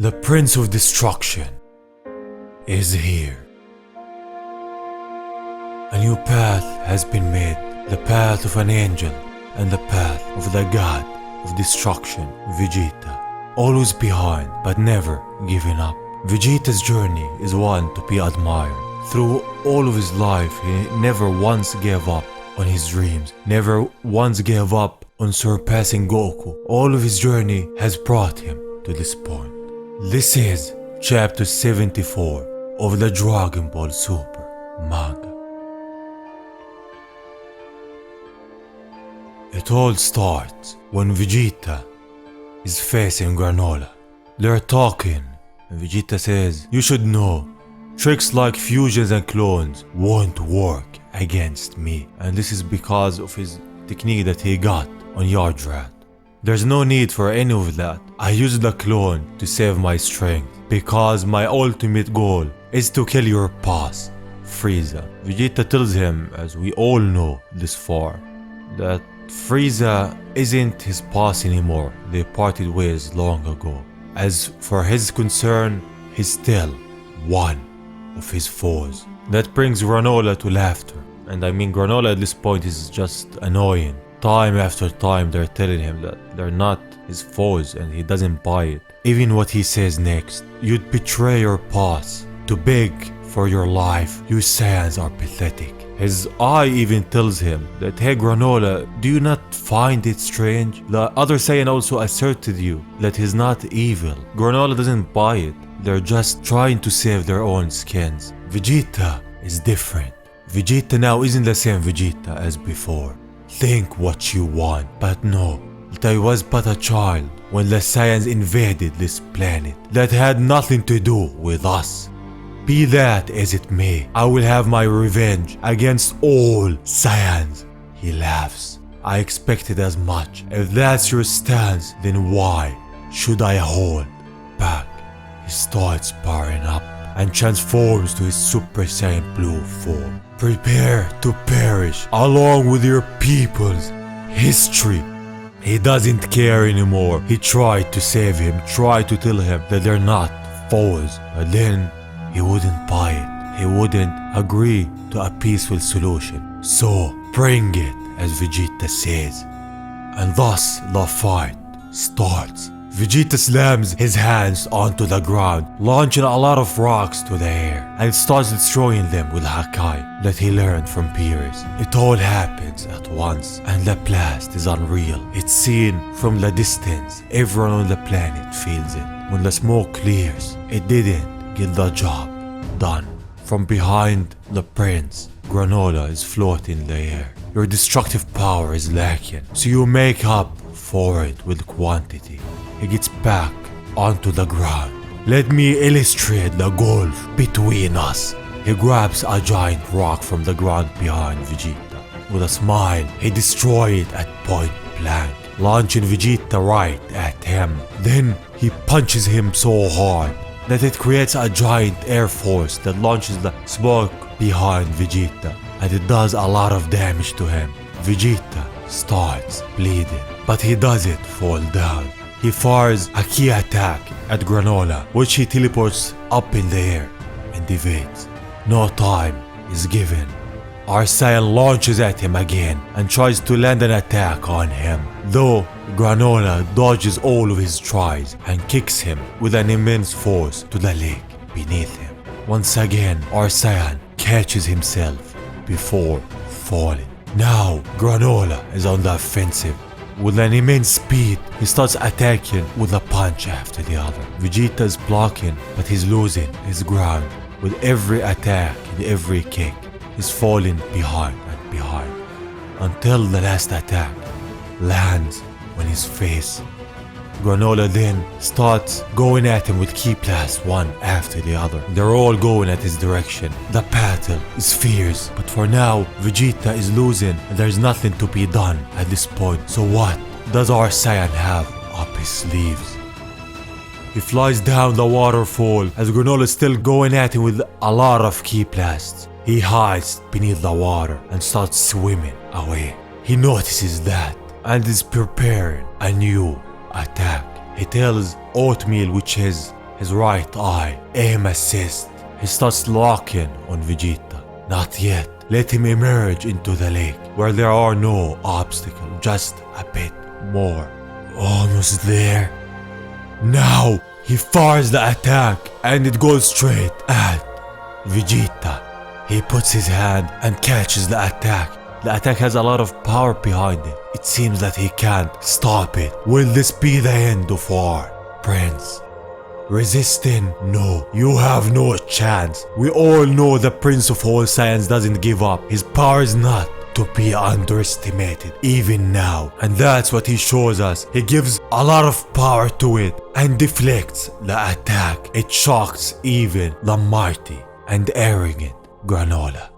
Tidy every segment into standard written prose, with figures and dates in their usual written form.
The Prince of Destruction is here. A new path has been made, the path of an angel and the path of the god of destruction, Vegeta. Always behind, but never giving up. Vegeta's journey is one to be admired. Through all of his life, he never once gave up on his dreams, never once gave up on surpassing Goku. All of his journey has brought him to this point. This is chapter 74 of the Dragon Ball Super manga. It all starts when Vegeta is facing Granolah. They're talking and Vegeta says, "You should know, tricks like fusions and clones won't work against me." And this is because of his technique that he got on Yardrat. There's no need for any of that. I used the clone to save my strength because my ultimate goal is to kill your boss, Frieza. Vegeta tells him, as we all know this far, that Frieza isn't his boss anymore. They parted ways long ago. As for his concern, he's still one of his foes. That brings Granolah to laughter. And I mean, Granolah at this point is just annoying. Time after time they're telling him that they're not his foes and he doesn't buy it. Even what he says next, "You'd betray your boss to beg for your life. You Saiyans are pathetic." His eye even tells him that, "Hey Granolah, do you not find it strange? The other Saiyan also asserted you that he's not evil." Granolah doesn't buy it. They're just trying to save their own skins. Vegeta is different. Vegeta now isn't the same Vegeta as before. Think what you want, but no. I was but a child when the Saiyans invaded this planet. That had nothing to do with us. Be that as it may, I will have my revenge against all Saiyans. He laughs. I expected as much. If that's your stance, then why should I hold back? He starts powering up and transforms to his Super Saiyan Blue form. Prepare to perish along with your people's history. He doesn't care anymore. He tried to save him, tried to tell him that they're not foes, but then he wouldn't buy it. He wouldn't agree to a peaceful solution. So bring it, as Vegeta says. And thus the fight starts. Vegeta slams his hands onto the ground, launching a lot of rocks to the air, and starts destroying them with Hakai that he learned from peers. It all happens at once, and the blast is unreal. It's seen from the distance. Everyone on the planet feels it. When the smoke clears, it didn't get the job done. From behind the prince, Granolah is floating in the air. Your destructive power is lacking, so you make up for it with quantity. He gets back onto the ground. Let me illustrate the gulf between us. He grabs a giant rock from the ground behind Vegeta. With a smile, he destroys it at point blank, launching Vegeta right at him. Then he punches him so hard that it creates a giant air force that launches the smoke behind Vegeta, and it does a lot of damage to him. Vegeta starts bleeding, but he doesn't fall down. He fires a key attack at Granolah, which he teleports up in the air and evades. No time is given. Our Saiyan launches at him again and tries to land an attack on him, though Granolah dodges all of his tries and kicks him with an immense force to the lake beneath him. Once again, our Saiyan catches himself before falling. Now Granolah is on the offensive. With an immense speed, he starts attacking with a punch after the other. Vegeta is blocking, but he's losing his ground. With every attack and every kick, he's falling behind and behind, until the last attack lands on his face. Granolah then starts going at him with key blasts one after the other. They're all going at his direction. The battle is fierce, but for now, Vegeta is losing and there's nothing to be done at this point. So what does our Saiyan have up his sleeves? He flies down the waterfall as Granolah is still going at him with a lot of key blasts. He hides beneath the water and starts swimming away. He notices that and is preparing a new attack. He tells Oatmeal, which is his right eye. Aim assist. He starts locking on Vegeta. Not yet. Let him emerge into the lake where there are no obstacles, just a bit more. Almost there. Now he fires the attack and it goes straight at Vegeta. He puts his hand and catches the attack. The attack has a lot of power behind it. It seems that he can't stop it. Will this be the end of our prince? Resisting? No, you have no chance. We all know the Prince of All Saiyans doesn't give up. His power is not to be underestimated, even now. And that's what he shows us. He gives a lot of power to it and deflects the attack. It shocks even the mighty and arrogant Granolah.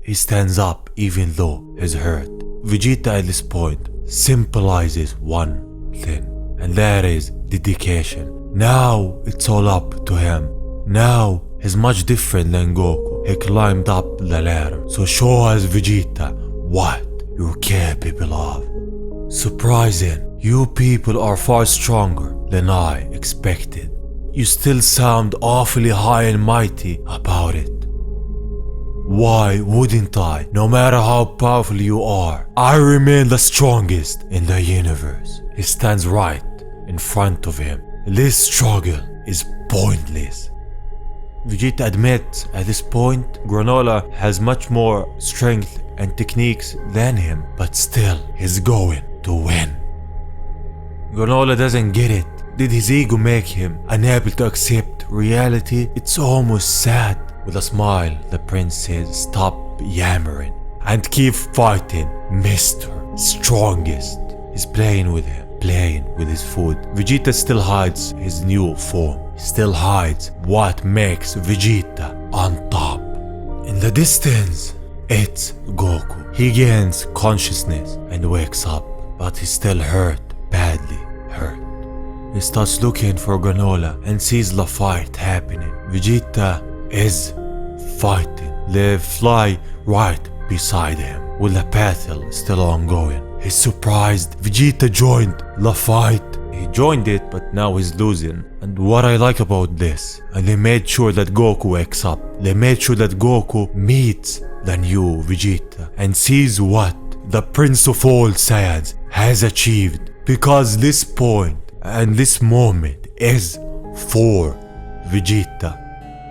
He stands up even though he's hurt. Vegeta at this point symbolizes one thing, and that is dedication. Now it's all up to him. Now he's much different than Goku. He climbed up the ladder. So show us, Vegeta, what you're capable of. Surprising, you people are far stronger than I expected. You still sound awfully high and mighty about it. Why wouldn't I? No matter how powerful you are, I remain the strongest in the universe. He stands right in front of him. This struggle is pointless. Vegeta admits at this point Granolah has much more strength and techniques than him, but still he's going to win. Granolah doesn't get it. Did his ego make him unable to accept reality? It's almost sad. With a smile, the prince says, "Stop yammering and keep fighting, Mr. Strongest." He's playing with him, playing with his food. Vegeta still hides his new form. He still hides what makes Vegeta on top. In the distance, it's Goku. He gains consciousness and wakes up, but he's still hurt, badly hurt. He starts looking for Granolah and sees the fight happening. Vegeta is fighting. They fly right beside him with the battle still ongoing. He's surprised. Vegeta joined the fight. He joined it, but now he's losing. And what I like about this, and they made sure that Goku wakes up. They made sure that Goku meets the new Vegeta and sees what the Prince of All Saiyans has achieved. Because this point and this moment is for Vegeta.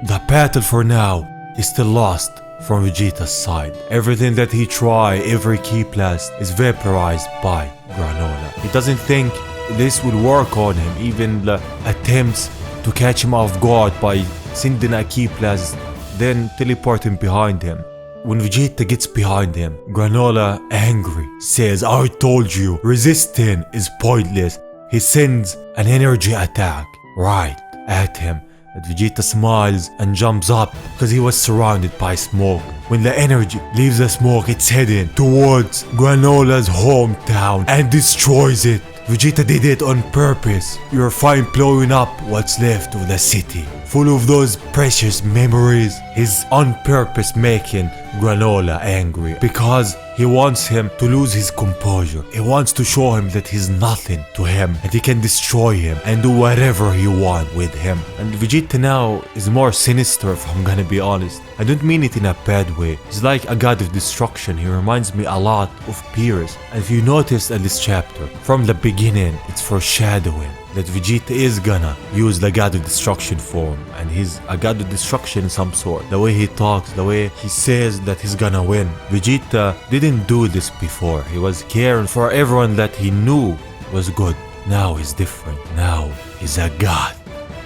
The battle for now is still lost from Vegeta's side. Everything that he tried, every key blast is vaporized by Granolah. He doesn't think this would work on him. Even the attempts to catch him off guard by sending a key blast, then teleporting behind him. When Vegeta gets behind him, Granolah, angry, says, "I told you, resisting is pointless." He sends an energy attack right at him. But Vegeta smiles and jumps up because he was surrounded by smoke. When the energy leaves the smoke, it's heading towards Granolah's hometown and destroys it. Vegeta did it on purpose. You're fine blowing up what's left of the city, full of those precious memories. He's on purpose making Granolah angry because he wants him to lose his composure. He wants to show him that he's nothing to him and he can destroy him and do whatever he wants with him. And Vegeta now is more sinister, if I'm gonna be honest. I don't mean it in a bad way. He's like a god of destruction. He reminds me a lot of Beerus. And if you notice in this chapter, from the beginning, it's foreshadowing that Vegeta is gonna use the god of destruction form, and he's a god of destruction in some sort. The way he talks, the way he says that he's gonna win. Vegeta didn't do this before. He was caring for everyone that he knew was good. Now he's different. Now he's a god.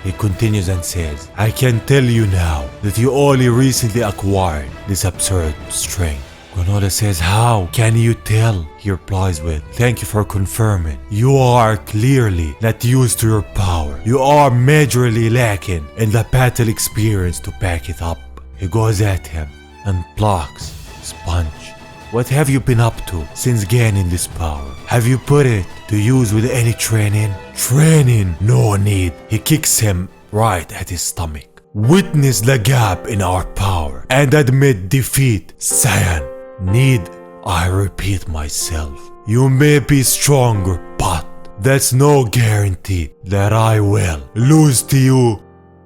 He continues and says, "I can tell you now that you only recently acquired this absurd strength." Granolah says, "How can you tell?" He replies with, "Thank you for confirming. You are clearly not used to your power. You are majorly lacking in the battle experience to back it up." He goes at him and blocks his punch. "What have you been up to since gaining this power? Have you put it to use with any training?" "Training? No need." He kicks him right at his stomach. "Witness the gap in our power and admit defeat, Saiyan. Need I repeat myself? You may be stronger, but that's no guarantee that I will lose to you.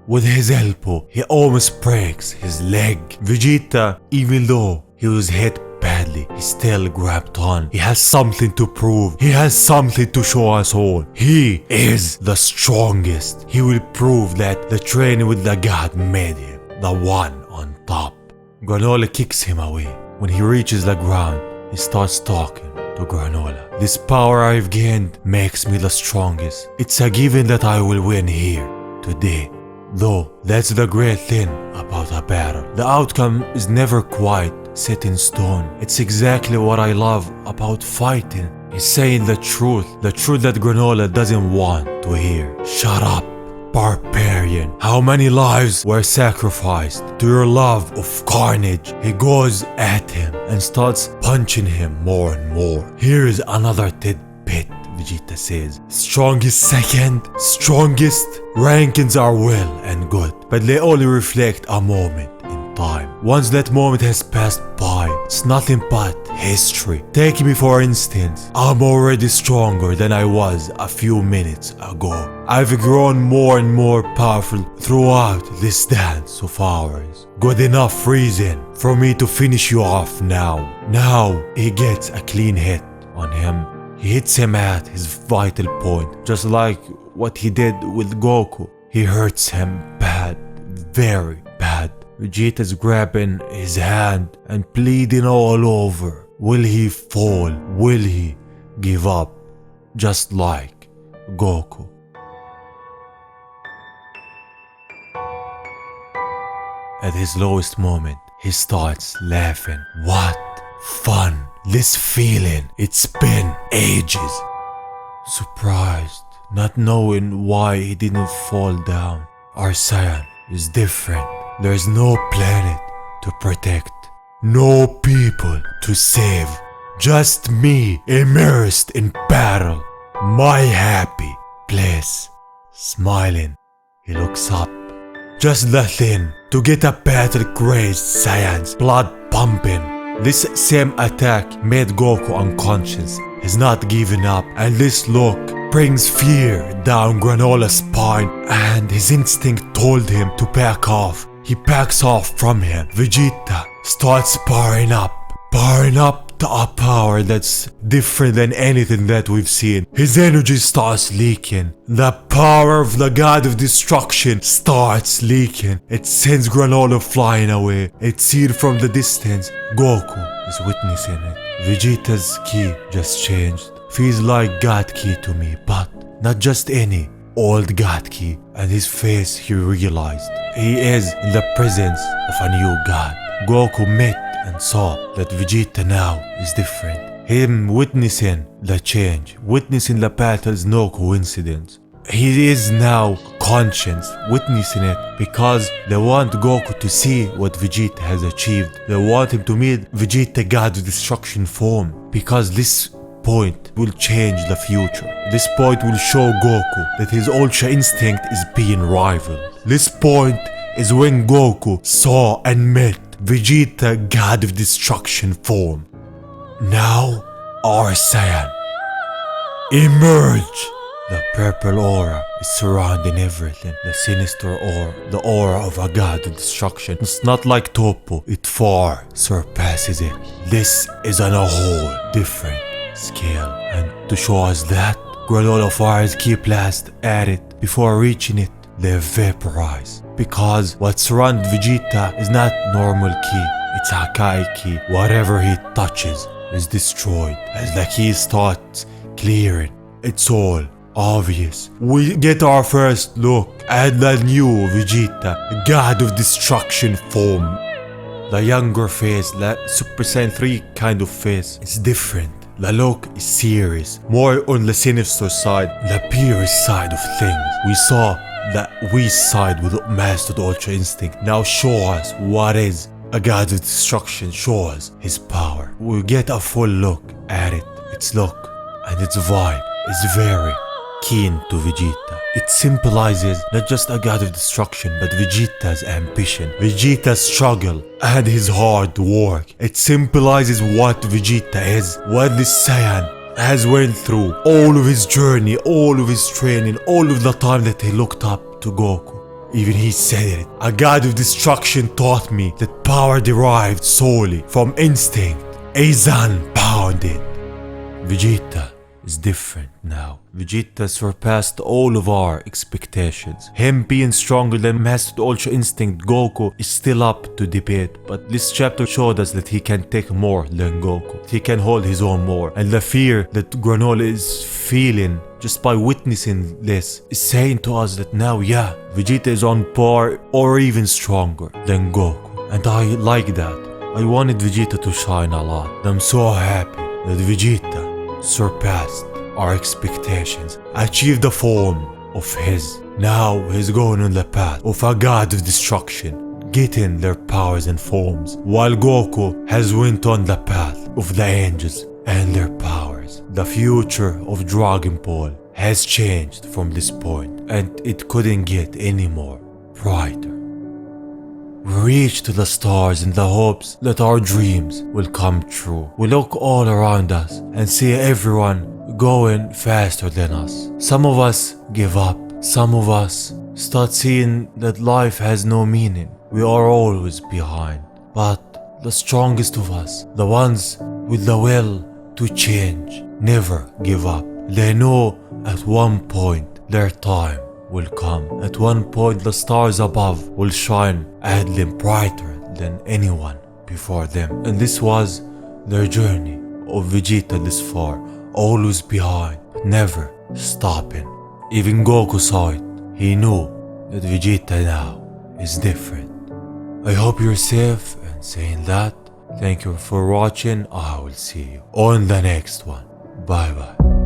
With his elbow, he almost breaks his leg. Vegeta, even though he was hit badly, he still grabbed on. He has something to prove. He has something to show us all. He is the strongest. He will prove that the training with the god made him the one on top. Granolah kicks him away. When he reaches the ground, he starts talking to Granolah. This power I've gained makes me the strongest. It's a given that I will win here today. Though that's the great thing about a battle. The outcome is never quite set in stone. It's exactly what I love about fighting. He's saying the truth that Granolah doesn't want to hear. Shut up, barbarian. How many lives were sacrificed to your love of carnage? He goes at him and starts punching him more and more. Here is another tidbit. Vegeta says, strongest second, strongest rankings are well and good, but they only reflect a moment in time. Once that moment has passed by, it's nothing but history. Take me for instance, I'm already stronger than I was a few minutes ago. I've grown more and more powerful throughout this dance of ours. Good enough reason for me to finish you off now. Now he gets a clean hit on him. He hits him at his vital point, just like what he did with Goku. He hurts him bad, very bad. Vegeta's grabbing his hand and bleeding all over. Will he fall? Will he give up? Just like Goku. At his lowest moment, he starts laughing. What fun! This feeling, it's been ages. Surprised, not knowing why he didn't fall down. Our Saiyan is different. There's no planet to protect, no people to save. Just me immersed in battle. My happy place. Smiling, he looks up. Just the thing to get a battle-crazed Saiyan's blood pumping. This same attack made Goku unconscious. He's not giving up, and this look brings fear down Granolah's spine, and his instinct told him to back off. He backs off from him. Vegeta starts powering up to a power that's different than anything that we've seen. His energy starts leaking. The power of the god of destruction starts leaking. It sends Granolah flying away. It's seen from the distance. Goku is witnessing it. Vegeta's ki just changed. Feels like god ki to me, but not just any old god ki. And his face, he realized he is in the presence of a new god. Goku met and saw that Vegeta now is different. Him witnessing the change, witnessing the battle is no coincidence. He is now conscious, witnessing it because they want Goku to see what Vegeta has achieved. They want him to meet Vegeta God of Destruction form, because this point will change the future. This point will show Goku that his Ultra Instinct is being rivaled. This point is when Goku saw and met Vegeta God of Destruction form. Now, our Saiyan emerge. The purple aura is surrounding everything. The sinister aura, the aura of a god of destruction. It's not like Topo, it far surpasses it. This is on a whole different scale. And to show us that, Granolah fires ki blast at it. Before reaching it, they vaporize. Because what surrounds Vegeta is not normal ki, it's Hakai ki. Whatever he touches is destroyed. As the ki starts clearing, it's all obvious. We get our first look at the new Vegeta, God of Destruction form. The younger face, the Super Saiyan 3 kind of face, is different. The look is serious, more on the sinister side, the purest side of things. We saw the weak side with mastered Ultra Instinct. Now show us what is a God of Destruction. Show us his power. We get a full look at it. Its look and its vibe is very keen to Vegeta. It symbolizes not just a god of destruction, but Vegeta's ambition, Vegeta's struggle, and his hard work. It symbolizes what Vegeta is, what this Saiyan has went through all of his journey, all of his training, all of the time that he looked up to Goku. Even he said it. A god of destruction taught me that power derived solely from instinct. Eizan pounded it. Vegeta is different now. Vegeta surpassed all of our expectations. Him being stronger than Mastered Ultra Instinct Goku is still up to debate, but this chapter showed us that he can take more than Goku. He can hold his own more, and the fear that Granolah is feeling just by witnessing this is saying to us that now, yeah, Vegeta is on par or even stronger than Goku, and I like that. I wanted Vegeta to shine a lot, and I'm so happy that Vegeta surpassed our expectations, achieved the form of his. Now he's going on the path of a god of destruction, getting their powers and forms, while Goku has went on the path of the angels and their powers. The future of Dragon Ball has changed from this point, and it couldn't get any more brighter. We reach to the stars in the hopes that our dreams will come true. We look all around us and see everyone going faster than us. Some of us give up. Some of us start seeing that life has no meaning. We are always behind. But the strongest of us, the ones with the will to change, never give up. They know at one point their time will come. At one point the stars above will shine and them brighter than anyone before them. And this was their journey of Vegeta this far, always behind, never stopping. Even Goku saw it. He knew that Vegeta now is different. I hope you're safe, and saying that, thank you for watching. I will see you on the next one. Bye bye.